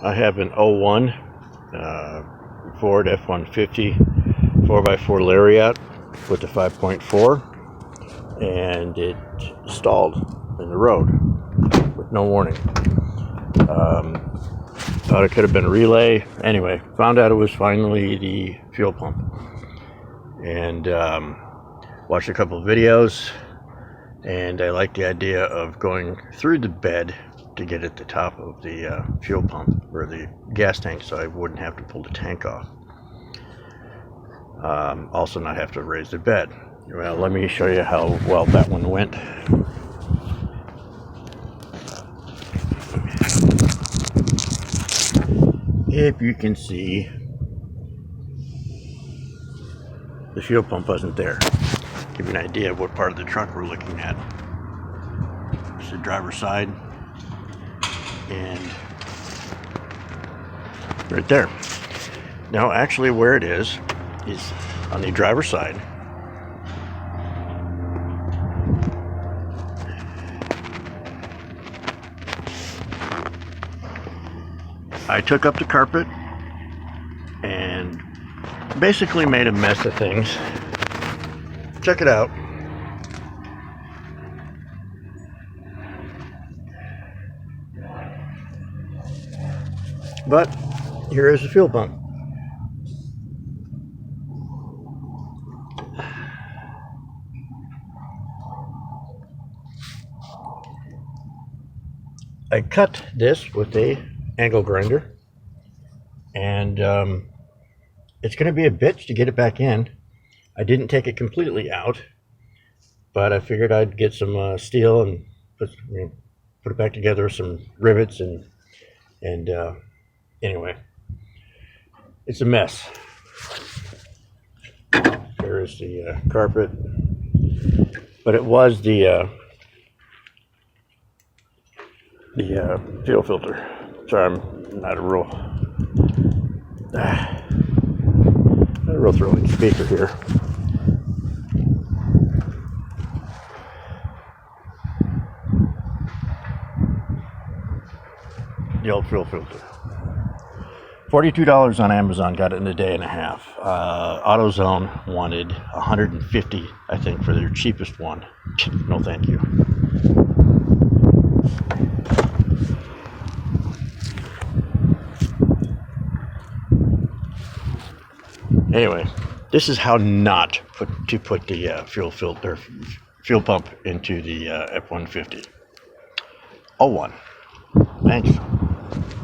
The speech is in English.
I have an 01 Ford F150 4x4 Lariat with the 5.4, and it stalled in the road with no warning. Thought it could have been a relay. Anyway, found out it was finally the fuel pump, and watched a couple of videos, and I liked the idea of going through the bed to get at the top of the fuel pump or the gas tank, so I wouldn't have to pull the tank off. Also not have to raise the bed. Well, let me show you how well that one went. If you can see, the fuel pump wasn't there. Give you an idea of what part of the truck we're looking at. It's the driver's side, and right there. Now, actually, where it is on the driver's side. I took up the carpet and basically made a mess of things. Check it out. But here is the fuel pump. I cut this with a angle grinder, and it's going to be a bitch to get it back in. I didn't take it completely out, but I figured I'd get some steel and put it back together with some rivets, and anyway, it's a mess. There is the carpet, but it was the fuel filter. Sorry, I'm not a real thrilling speaker here. The old fuel filter. $42 on Amazon, got it in a day and a half. AutoZone wanted $150, I think, for their cheapest one. No, thank you. Anyway, this is how not to put the fuel pump into the F-150. 01. Thanks.